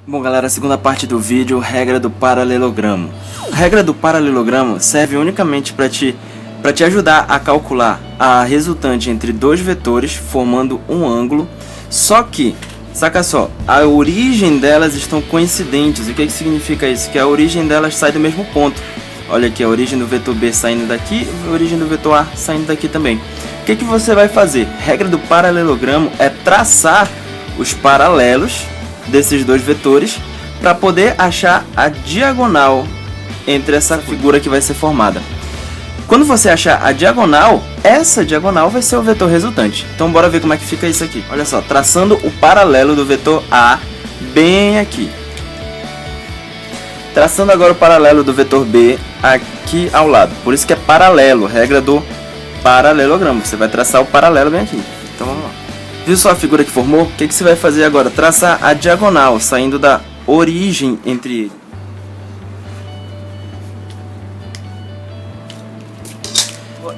Bom galera, a segunda parte do vídeo, regra do paralelogramo. A regra do paralelogramo serve unicamente para te ajudar a calcular a resultante entre dois vetores formando um ângulo, só que, saca só, a origem delas estão coincidentes. O que significa isso? Que a origem delas sai do mesmo ponto. Olha aqui, a origem do vetor B saindo daqui, a origem do vetor A saindo daqui também. O que você vai fazer? A regra do paralelogramo é traçar os paralelos desses dois vetores para poder achar a diagonal entre essa figura que vai ser formada. Quando você achar a diagonal, essa diagonal vai ser o vetor resultante. Então bora ver como é que fica isso aqui. Olha só, traçando o paralelo do vetor A bem aqui. Traçando agora o paralelo do vetor B aqui ao lado. Por isso que é paralelo, regra do paralelogramo. Você vai traçar o paralelo bem aqui. Então vamos lá. Viu só a figura que formou? O que você vai fazer agora? Traçar a diagonal, saindo da origem entre eles.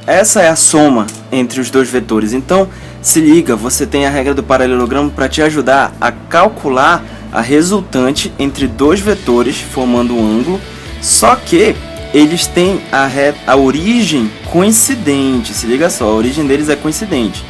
Essa é a soma entre os dois vetores. Então, se liga, você tem a regra do paralelogramo para te ajudar a calcular a resultante entre dois vetores formando um ângulo, só que eles têm a origem coincidente. Se liga só, a origem deles é coincidente.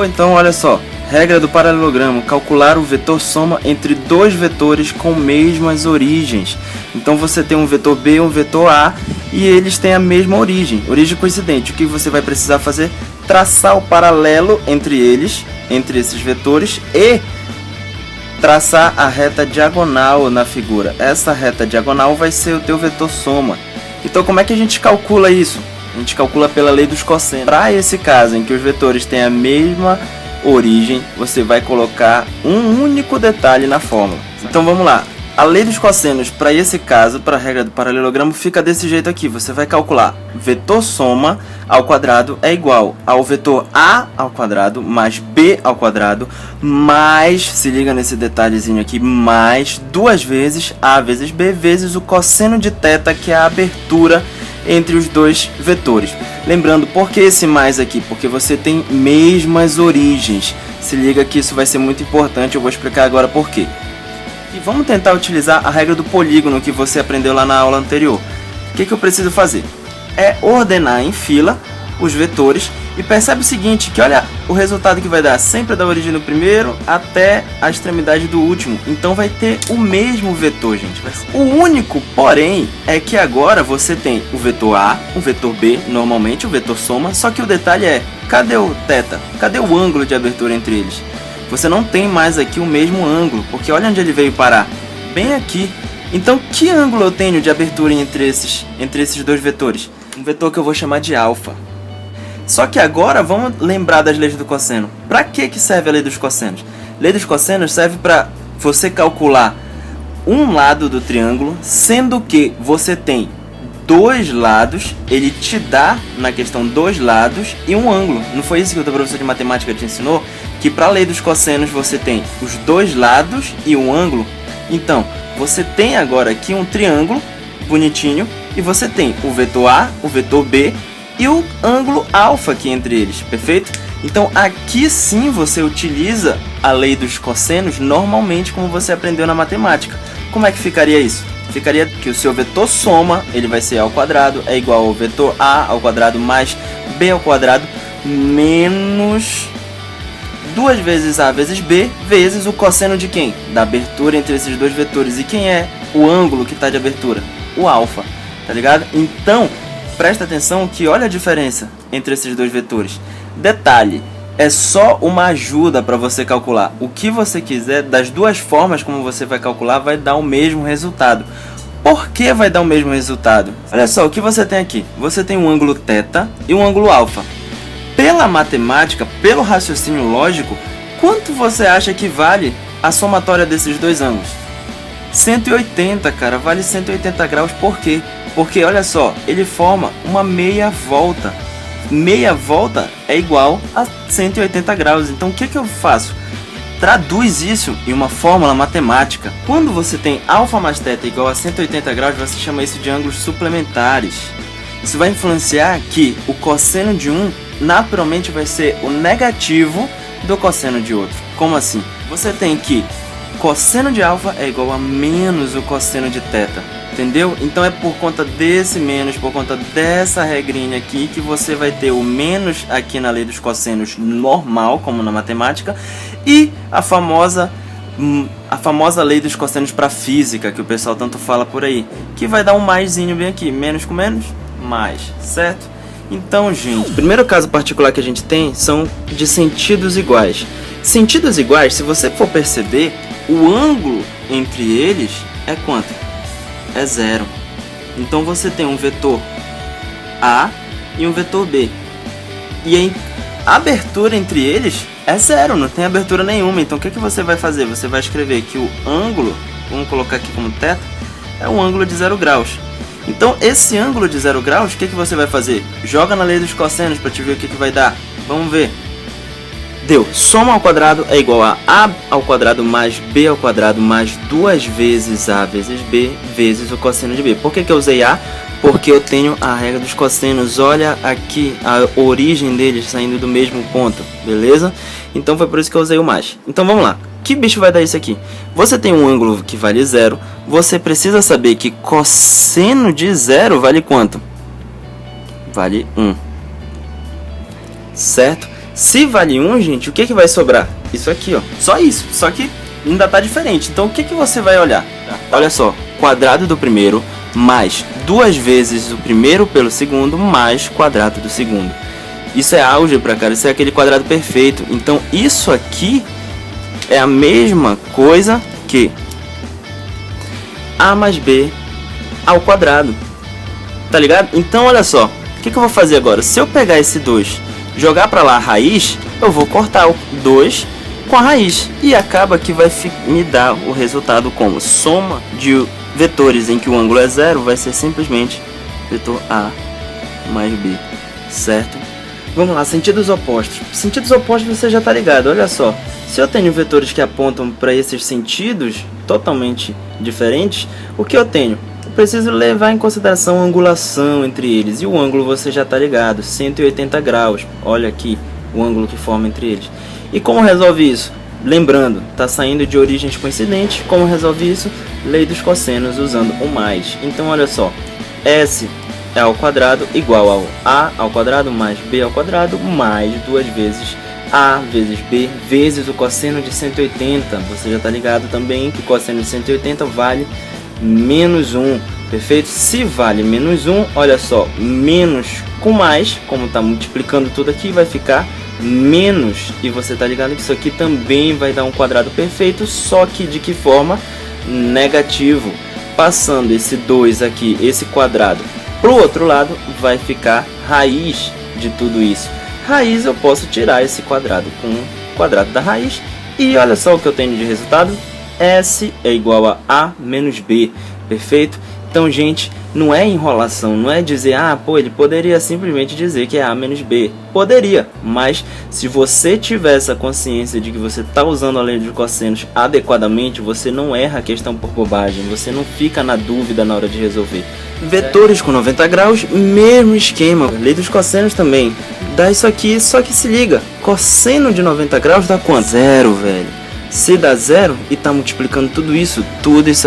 Então, olha só. Regra do paralelogramo, calcular o vetor soma entre dois vetores com mesmas origens. Então você tem um vetor B e um vetor A e eles têm a mesma origem coincidente. O que você vai precisar fazer? Traçar o paralelo entre eles, entre esses vetores, e traçar a reta diagonal na figura. Essa reta diagonal vai ser o teu vetor soma. Então como é que a gente calcula isso? A gente calcula pela lei dos cossenos. Para esse caso em que os vetores têm a mesma origem, você vai colocar um único detalhe na fórmula. Então vamos lá. A lei dos cossenos para esse caso, para a regra do paralelogramo, fica desse jeito aqui. Você vai calcular vetor soma ao quadrado é igual ao vetor A ao quadrado mais B ao quadrado mais, se liga nesse detalhezinho aqui, mais duas vezes A vezes B vezes o cosseno de θ, que é a abertura entre os dois vetores. Lembrando, por que esse mais aqui? Porque você tem mesmas origens. Se liga que isso vai ser muito importante, eu vou explicar agora por quê. E vamos tentar utilizar a regra do polígono que você aprendeu lá na aula anterior. O que eu preciso fazer? É ordenar em fila os vetores e percebe o seguinte, que olha o resultado que vai dar sempre da origem do primeiro até a extremidade do último. Então vai ter o mesmo vetor, gente. O único, porém, é que agora você tem o vetor A, o vetor B, normalmente o vetor soma, só que o detalhe é, cadê o θ? Cadê o ângulo de abertura entre eles? Você não tem mais aqui o mesmo ângulo, porque olha onde ele veio parar, bem aqui. Então que ângulo eu tenho de abertura entre esses dois vetores? Um vetor que eu vou chamar de alfa. Só que agora vamos lembrar das leis do cosseno. Para que serve a lei dos cossenos? A lei dos cossenos serve para você calcular um lado do triângulo, sendo que você tem dois lados, ele te dá na questão dois lados e um ângulo. Não foi isso que o teu professor de matemática te ensinou? Que para a lei dos cossenos você tem os dois lados e um ângulo. Então, você tem agora aqui um triângulo bonitinho e você tem o vetor A, o vetor B e o ângulo alfa aqui entre eles, perfeito? Então aqui sim você utiliza a lei dos cossenos normalmente como você aprendeu na matemática. Como é que ficaria isso? Ficaria que o seu vetor soma, ele vai ser A ao quadrado, é igual ao vetor A ao quadrado mais B ao quadrado menos duas vezes A vezes B vezes o cosseno de quem? Da abertura entre esses dois vetores. E quem é o ângulo que está de abertura? O alfa, tá ligado? Então presta atenção que olha a diferença entre esses dois vetores. Detalhe, é só uma ajuda para você calcular. O que você quiser, das duas formas como você vai calcular, vai dar o mesmo resultado. Por que vai dar o mesmo resultado? Olha só, o que você tem aqui? Você tem um ângulo θ e um ângulo alfa. Pela matemática, pelo raciocínio lógico, quanto você acha que vale a somatória desses dois ângulos? 180, cara, vale 180 graus. Por quê? Porque, olha só, ele forma uma meia volta. Meia volta é igual a 180 graus. Então, o que eu faço? Traduz isso em uma fórmula matemática. Quando você tem alfa mais θ igual a 180 graus, você chama isso de ângulos suplementares. Isso vai influenciar que o cosseno de um, naturalmente, vai ser o negativo do cosseno de outro. Como assim? Você tem que cosseno de alfa é igual a menos o cosseno de teta. Entendeu? Então é por conta desse menos, por conta dessa regrinha aqui, que você vai ter o menos aqui na lei dos cossenos normal, como na matemática, e a famosa lei dos cossenos para física, que o pessoal tanto fala por aí, que vai dar um maisinho bem aqui, menos com menos, mais, certo? Então, gente, o primeiro caso particular que a gente tem são de sentidos iguais. Sentidos iguais, se você for perceber, o ângulo entre eles é quanto? É zero. Então você tem um vetor A e um vetor B. E a abertura entre eles é zero, não tem abertura nenhuma. Então o que você vai fazer? Você vai escrever que o ângulo, vamos colocar aqui como θ, é um ângulo de 0 graus. Então esse ângulo de 0 graus, o que você vai fazer? Joga na lei dos cossenos para te ver o que vai dar. Vamos ver. Deu, soma ao quadrado é igual a ao quadrado mais b ao quadrado mais 2 vezes a vezes b vezes o cosseno de b. Por que eu usei a? Porque eu tenho a regra dos cossenos. Olha aqui a origem deles saindo do mesmo ponto, beleza? Então foi por isso que eu usei o mais. Então vamos lá, que bicho vai dar isso aqui? Você tem um ângulo que vale 0, você precisa saber que cosseno de 0 vale quanto? Vale 1, certo? Se vale 1, gente, o que vai sobrar? Isso aqui, ó. Só isso. Só que ainda tá diferente. Então o que você vai olhar? Olha só. Quadrado do primeiro mais 2 vezes o primeiro pelo segundo mais quadrado do segundo. Isso é álgebra, cara. Isso é aquele quadrado perfeito. Então isso aqui é a mesma coisa que A mais B ao quadrado. Tá ligado? Então olha só. O que eu vou fazer agora? Se eu pegar esse 2... jogar para lá a raiz, eu vou cortar o 2 com a raiz. E acaba que vai me dar o resultado como soma de vetores em que o ângulo é 0, vai ser simplesmente vetor A mais B, certo? Vamos lá, sentidos opostos. Sentidos opostos você já tá ligado, olha só. Se eu tenho vetores que apontam para esses sentidos totalmente diferentes, o que eu tenho? Eu preciso levar em consideração a angulação entre eles. E o ângulo você já está ligado, 180 graus. Olha aqui o ângulo que forma entre eles. E como resolve isso? Lembrando, está saindo de origens coincidentes. Como resolve isso? Lei dos cossenos usando o mais. Então olha só, S é ao quadrado igual ao A ao quadrado mais B ao quadrado mais 2 vezes A vezes B vezes o cosseno de 180. Você já está ligado também que cosseno de 180 vale menos 1, perfeito? Se vale menos 1, olha só, menos com mais, como está multiplicando tudo aqui, vai ficar menos, e você está ligado que isso aqui também vai dar um quadrado perfeito, só que de que forma? Negativo. Passando esse 2 aqui, esse quadrado, para o outro lado, vai ficar raiz de tudo isso. Raiz eu posso tirar esse quadrado com o quadrado da raiz, e olha só o que eu tenho de resultado. S é igual a menos B, perfeito? Então, gente, não é enrolação, não é dizer, ele poderia simplesmente dizer que é A menos B. Poderia, mas se você tiver essa consciência de que você está usando a lei dos cossenos adequadamente, você não erra a questão por bobagem, você não fica na dúvida na hora de resolver. Vetores com 90 graus, mesmo esquema, lei dos cossenos também. Dá isso aqui, só que se liga, cosseno de 90 graus dá quanto? 0, velho. Se dá 0 e está multiplicando tudo isso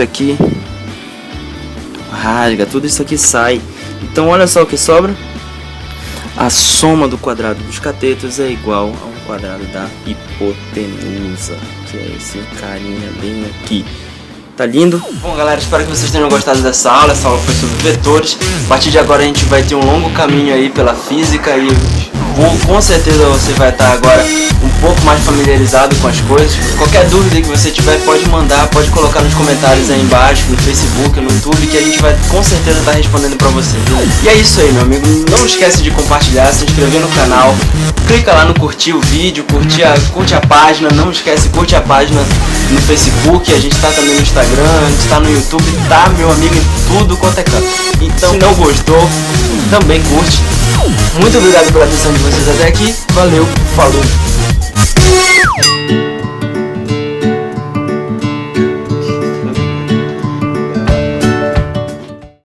aqui rasga, tudo isso aqui sai. Então olha só o que sobra. A soma do quadrado dos catetos é igual a um quadrado da hipotenusa, que é esse carinha bem aqui. Tá lindo? Bom, galera, espero que vocês tenham gostado dessa aula. Essa aula foi sobre vetores. A partir de agora a gente vai ter um longo caminho aí pela física e com certeza você vai estar agora um pouco mais familiarizado com as coisas. Qualquer dúvida que você tiver, pode mandar, pode colocar nos comentários aí embaixo, no Facebook, no YouTube, que a gente vai com certeza estar respondendo pra você. E é isso aí, meu amigo. Não esquece de compartilhar, se inscrever no canal, clica lá no curtir o vídeo, curte a página, não esquece, curte a página no Facebook, a gente tá também no Instagram, a gente tá no YouTube, tá, meu amigo, em tudo quanto é canto. Então, se não gostou, também curte. Muito obrigado pela atenção de vocês até aqui. Valeu, falou!